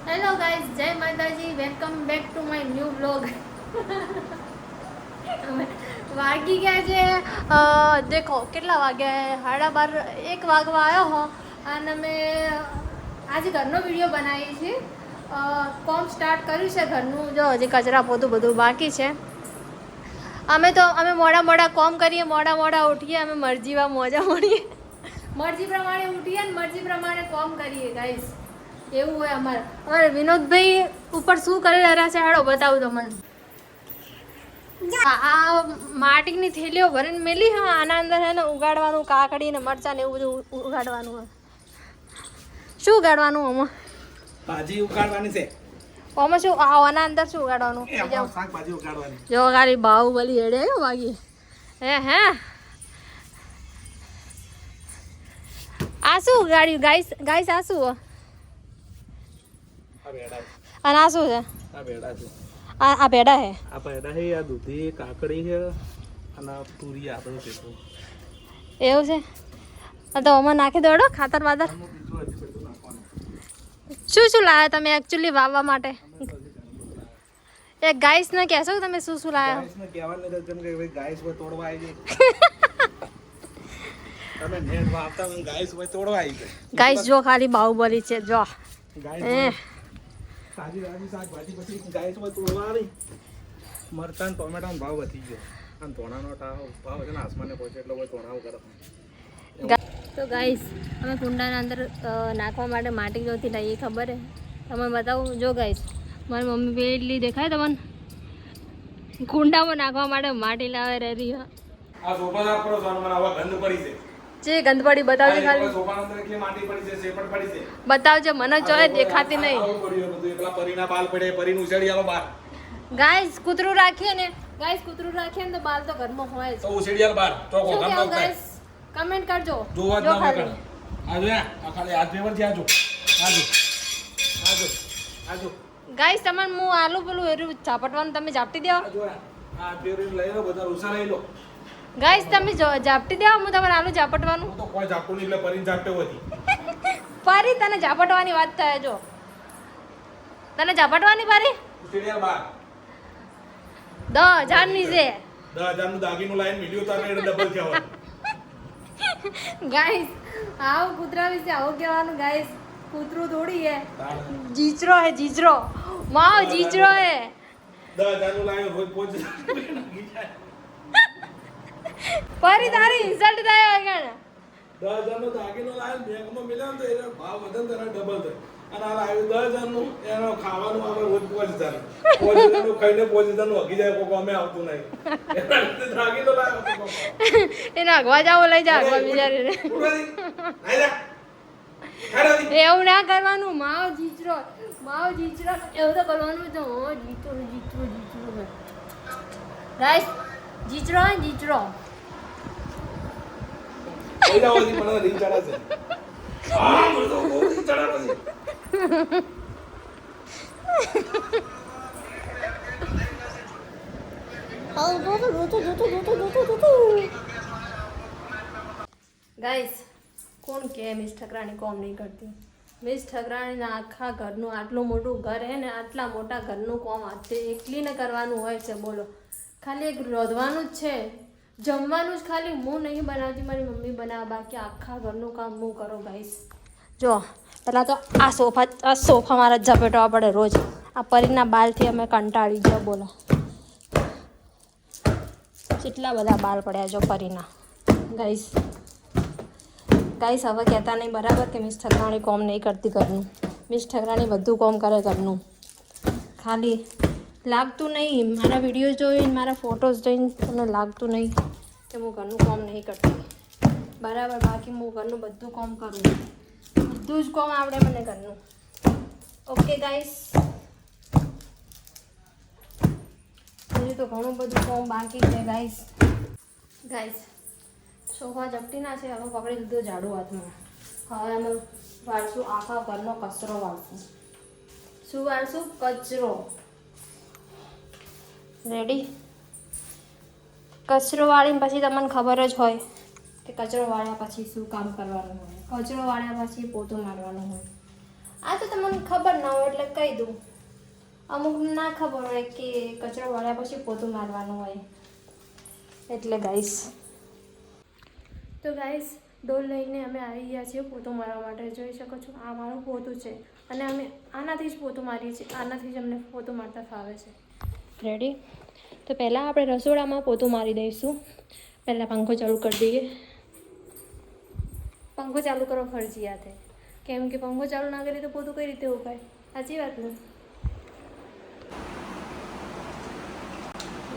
Hello guys, જય માતાજી. Welcome back to my new blog. વાગી ગયા છે દેખો કેટલા વાગ્યા, 12:30 1 વાગવા આવ્યો હો. અને અમે આજે ઘરનો વિડીયો બનાવીએ છીએ. કોમ સ્ટાર્ટ કર્યું છે ઘરનું. જો હજી કચરા પોતું બધું બાકી છે. અમે મોડા કોમ કરીએ, મોડા ઉઠીએ, અમે મરજીમાં મોજા મળીએ, મરજી પ્રમાણે ઉઠીએ ને મરજી પ્રમાણે કોમ કરીએ ગાઈઝ. એવું હોય અમારે વિનોદભાઈ ઉપર શું કરી રહ્યા છે હાડો બતાવું તમને. આ માટીની થેલીઓ ભરીને મેલી હા, આના અંદર હે ને ઉગાડવાનું, કાકડી ને મરચાં ને એવું બધું ઉગાડવાનું. શું ઉગાડવાનું આમાં? ભાજી ઉગાડવાની છે. આમાં શું આના અંદર શું ઉગાડવાનું? શાકભાજી ઉગાડવાની. જો ખાલી બાહુબલી હેડે વાગી હે આ શું ઉગાડ્યું ગાઈસ? આ શું? અને આ શું છે? આ ભેડા છે. આ ભેડા છે, આ દૂધી, કાકડી છે અને પૂરી. આ બધું ભેગું એવું છે. તો આમાં નાખી દોડો ખાતર બાતર. શું લાવ્યા તમે એકચ્યુઅલી વાવવા માટે? એક ગાઈસ ને કહેશો કે તમે શું લાવ્યા? ગાઈસ ને કહેવાનું નથી કેમ કે ભાઈ ગાઈસ હોય તોડવા આવી ગઈ. તમે નેટ વાવતા હોય ગાઈસ હોય તોડવા આવી ગઈ. ગાઈસ જો ખાલી બાહુબલી છે જો. ગાઈસ તાજી શાકભાજી પછી ગાઈસ હોય તોડવા આવી. મરચાં ટોમેટાનો ભાવ વધી ગયો અને ધોણાનો ભાવ છે ને આસમાને પહોંચે એટલે કોઈ ધોણાવું કરે. તો ગાઈસ અમે કુંડાના અંદર નાખવા માટે માટી જોતી લઈએ, ખબર હે તમે બતાવું. જો ગાઈસ મારી મમ્મી પેલી દેખાય તમને કુંડામાં નાખવા માટે માટી લાવે રહી. આ સોફા સાફ કરો સારું, મને આવા ગંધ પડી છે. જે ગંદ પડી બતાવજે ખાલી. સોફાના અંદર કેટલી માટી પડી છે, સેપટ પડી છે. બતાવજે મને જોય દેખાતી નહીં. આવું પડ્યું બધું. એકલા પરીના બાલ પડે, પરીનું ઉછેડી આલો બહાર. ગાઈસ કૂતરું રાખીએ ને તો બાલ તો ઘરમાં હોય જ. તો ઉછેડી આલ બહાર. ચોકો શું ગમ કેવું નો થાય. ગાઈસ? કમેન્ટ કરજો. જોવા જ જો ના ખાલી કરે. આજો આ ખાલી હાથ પેપર થી આજો. ગાઈસ તમને હું આલુ પેલું એરું ઝાપટવાનું તમે ઝાપટી દેવા. આજો આ પેરીને લઈ લો, બધા રૂસા લઈ લો. ગાઈસ તમે ઝાપટી દેવા, હું તમારે આલુ ઝાપટવાનું. હું તો કોઈ ઝાપટું નહીં એટલે પરીને ઝાપટે હોતી. પારી તને ઝાપટવાની વાત થાય જો. તને ઝાપટવાની પારી ઉછેડી આલ બહાર. 10,000 ની છે. 10,000 નું દાગીનું લાઈન વિડિયો તારે એટલે ડબલ કહેવાનું. ગાઈસ આવું કૂતરા વિશે આવું કહેવાનું. ગાઈસ કૂતરું થોડી હે, જીચરો હે જીચરો. માવ જીચરો હે. 10,000 નું લાઈન રોજ પહોંચે. પારી તારી ઇન્સલ્ટ થાય આગળ. 10,000 નું દાગીનું લાઈન બેંકમાં મિલાવ તો એનો ભાવ વધે ને તેના ડબલ થાય. અને આ લાવ્યું 10,000 નું, એનો ખાવાનું આવે રોજ 5,000. 5,000 નું ખાઈને 5,000 નું હગી જાય કોઈ અમે આવતું નહીં. એના લીધે દાગીનો લાવ્યો તો બાપા. એને અગવા જાવ લઈ જા અગવા બિચારીને. એવું ના કરવાનું. માવ જીચરો એવું તો કરવાનું તો જીચરો ગાઈસ. જીચરો કોઈ ના હોય મને રીંગ ચડાશે. આ મને તો બહુ રીંગ ચડાવે છે. ગાઈસ કોણ કે મિસ ઠકરાણી કોમ નહીં કરતી? મિસ ઠકરાણીના આખા ઘરનું આટલું મોટું ઘર હે ને, આટલા મોટા ઘરનું કોમ હાથે એકલીને કરવાનું હોય છે. બોલો, ખાલી એક રોધવાનું જ છે, જમવાનું જ ખાલી હું નહીં બનાવતી, મારી મમ્મી બનાવે. બાકી આખા ઘરનું કામ હું કરું ગાઈસ. જો પહેલાં તો આ સોફા મારા ઝપેટવા પડે રોજ. આ પરીના બાલથી અમે કંટાળી ગયો. બોલો કેટલા બધા બાલ પડ્યા જો પરીના. ગાઈસ હવે કહેતા નહીં બરાબર કે મિસ ઠકરાણી કોમ નહીં કરતી ઘરનું. મિસ ઠકરાણી બધું કોમ કરે ઘરનું. ખાલી લાગતું નહીં, મારા વિડીયો જોઈને, મારા ફોટોઝ જોઈને તમને લાગતું નહીં કે હું ઘરનું કોમ નહીં કરતી બરાબર. બાકી હું ઘરનું બધું કોમ કરું, બધું જ કોમ આવડે મને ઘરનું. ઓકે ગાઈસ, હજુ તો ઘણું બધું કોમ બાકી છે ગાઈસ. સોફા ઝપટીના છે, હવે પકડી લીધું ઝાડુ હાથમાં. હવે અમે વાળશું આખા ઘરનો કચરો વાળશું. શું વાળશું? કચરો. રેડી? કચરો વાળીને પછી તમને ખબર જ હોય કે કચરો વાળ્યા પછી શું કામ કરવાનું હોય. કચરો વાળ્યા પછી પોતું મારવાનું હોય. આ તો તમને ખબર ના હોય એટલે કહી દઉં, અમુકને ના ખબર હોય કે કચરો વાળ્યા પછી પોતું મારવાનું હોય એટલે ગાઈસ. તો ગાઈસ ડોલ લઈને અમે આવી ગયા છીએ પોતું મારવા માટે. જોઈ શકો છો આ મારું પોતું છે અને અમે આનાથી જ પોતું મારીએ છીએ. આનાથી જ અમને પોતું મારતા ફાવે છે. રેડી? તો પહેલાં આપણે રસોડામાં પોતું મારી દઈશું. પહેલાં પંખો ચાલુ કરી દઈએ. પંખો ચાલુ કરવો ફરજિયાત છે, કેમ કે પંખો ચાલુ ના કરીએ તો પોતું કઈ રીતે ઉકાય? સાચી વાત ને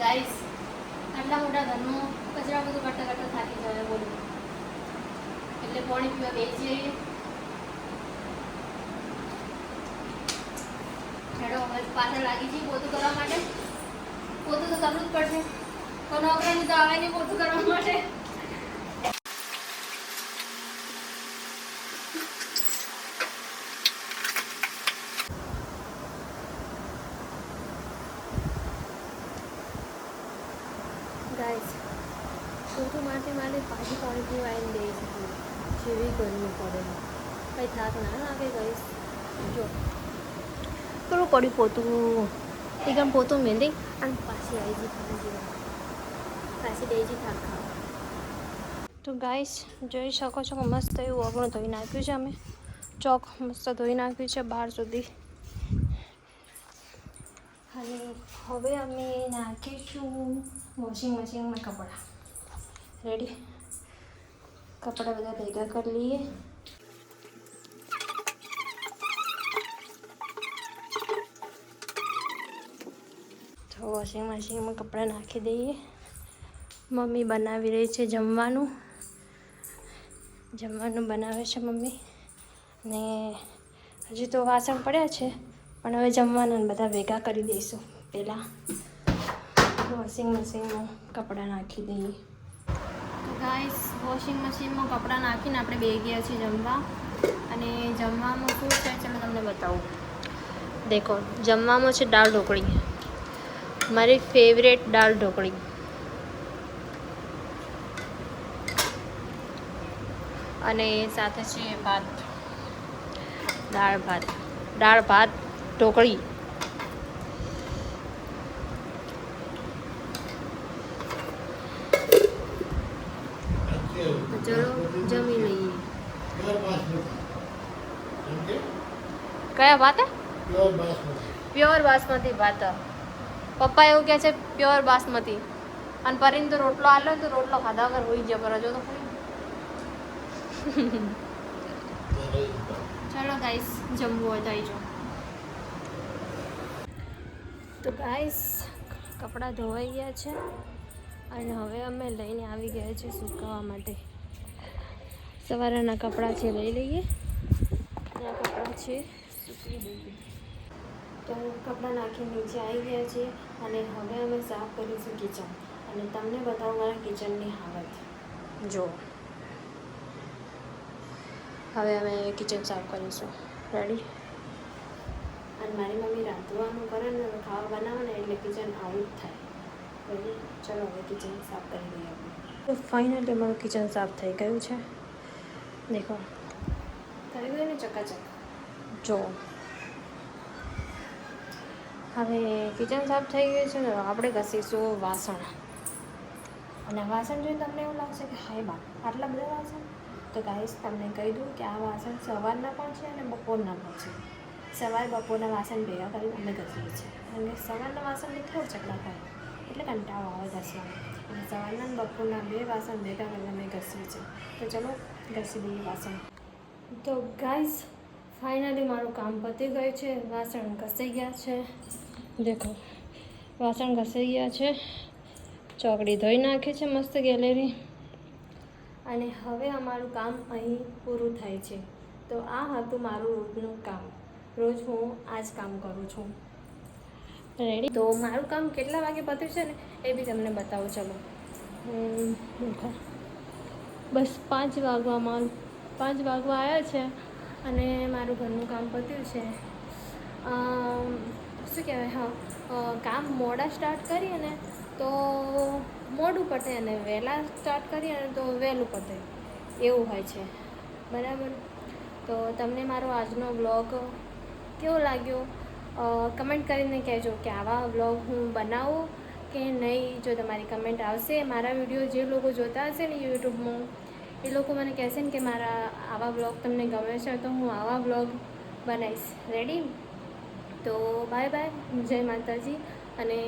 ગાઈસ? આટલા મોટા ઘરનું કચરા બધું કરતા કરતા થાકી જાય બોલો, એટલે પાણી પીવા બેસી જઈએ. હેડો હવે પાછળ લાગી જઈએ પોતું કરવા માટે. પોતું તો કરવું જ પડશે, તો નોકરાની તો આવે નહીં પોતું કરવા માટે. ગાઈસ પોતું માટે પાછી પાણી પીવા આવીને દઈ શકું, જેવી ગરમી પડે કંઈ થાક ના લાગે ગાઈસ. જો કરવું પડ્યું પોતું, એકદમ પોતું મેલી અને પાછી આવી જઈ પાણી પીવા, પાછી દઈ જઈ થાક ખાવા. તો ગાઈસ જોઈ શકો છો કે મસ્ત એવું આપણું ધોઈ નાખ્યું છે. અમે ચોક મસ્ત ધોઈ નાખ્યું છે બહાર સુધી. અને હવે અમે નાખીશું વોશિંગ મશીનમાં કપડાં. રેડી? કપડાં બધા ભેગા કરી લઈએ. તો વોશિંગ મશીનમાં કપડાં નાખી દઈએ. મમ્મી બનાવી રહી છે જમવાનું. જમવાનું બનાવે છે મમ્મી. ને હજી તો વાસણ પડ્યા છે, પણ હવે જમવાના બધા ભેગા કરી દઈશું. પહેલાં વોશિંગ મશીનમાં કપડાં નાખી દઈએ. તો ગાઈસ વોશિંગ મશીનમાં કપડાં નાખીને આપણે બેસી ગયા છીએ જમવા. અને જમવામાં શું છે ચાલો તમને બતાવું. દેખો જમવામાં છે દાળ ઢોકળી, મારી ફેવરેટ દાળ ઢોકળી. અને સાથે છે ભાત, દાળ ભાત ઢોકળી. ચલો જમી લઈએ. કયા ભાત? પ્યોર બાસમતી ભાત. પપ્પા એવું કહે છે પ્યોર બાસમતી, અને પરીને તો રોટલો આલ્યો તો રોટલો ખાધા વગર હોઈ જાય પર હજુ તો ચલો ગાઈસ જમવું હોય તો આવી જાઓ. તો ગાઈસ કપડાં ધોવાઈ ગયા છે અને હવે અમે લઈને આવી ગયા છીએ સુકાવવા માટે. સવારના કપડાં છે લઈ લઈએ, આ કપડાં છે સૂકવી દઈએ. તો કપડાં નાખી નીચે આવી ગયા છીએ અને હવે અમે સાફ કરીશું કિચન. અને તમને બતાવું મારા કિચનની હાલત. જો હવે અમે કિચન સાફ કરીશું. રેડી? અને મારી મમ્મી રાંધવાનું કરે ને ખાવા બનાવે ને એટલે કિચન આવું જ થાય. રેડી? ચલો હવે કિચન સાફ કરી દઈએ આપણે. તો ફાઇનલી અમારું કિચન સાફ થઈ ગયું છે. દેખો થઈ ગયું ને ચકાચક. જો હવે કિચન સાફ થઈ ગયું છે ને આપણે ઘસીશું વાસણ. અને વાસણ જોઈને તમને એવું લાગશે કે હાય બા આટલા બધા વાસણ? તો ગાઈસ તમને કહી દઉં કે આ વાસણ સવારના પણ છે અને બપોરના પણ છે. સવાર બપોરના વાસણ ભેગા કરીને અમે ઘસીએ છીએ, કારણ કે સવારના વાસણની થોડ ચકલા થાય એટલે કંટાળો આવે ઘસવાનું. અને સવારના બપોરના બે વાસણ ભેગા કરીને અમે ઘસીએ છીએ. તો ચલો ઘસી દઈએ વાસણ. તો ગાઈસ ફાઇનલી મારું કામ પતી ગયું છે. વાસણ ઘસાઈ ગયા છે. દેખો વાસણ ઘસાઈ ગયા છે. ચોકડી ધોઈ નાખી છે મસ્ત ગેલેરી. અને હવે અમારું કામ અહીં પૂરું થાય છે. તો આ હતું મારું રોજનું કામ. રોજ હું આ જ કામ કરું છું. રેડી? તો મારું કામ કેટલા વાગે પત્યું છે ને એ બી તમને બતાવું. ચલો બસ 5 વાગવા આવ્યા છે અને મારું ઘરનું કામ પત્યું છે. શું કહેવાય, હા કામ મોડા સ્ટાર્ટ કરીએ ને તો મોડું પતે અને વહેલા સ્ટાર્ટ કરીએ ને તો વહેલું પતે, એવું હોય છે. બરાબર? તો તમને મારો આજનો બ્લોગ કેવો લાગ્યો કમેન્ટ કરીને કહેજો કે આવા વ્લોગ હું બનાવું કે નહીં. જો તમારી કમેન્ટ આવશે, મારા વિડીયો જે લોકો જોતા હશે ને યુટ્યુબમાં એ લોકો મને કહેશે ને કે મારા આવા વ્લોગ તમને ગમે છે તો હું આવા વ્લોગ બનાવીશ. રેડી? તો બાય બાય, જય માતાજી. અને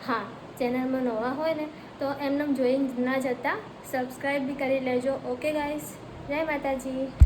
હા, ચેનલમાં નવા હોય ને તો એમને જોઈ ના જતા સબસ્ક્રાઈબ બી કરી લેજો. ઓકે ગાઈસ, જય માતાજી.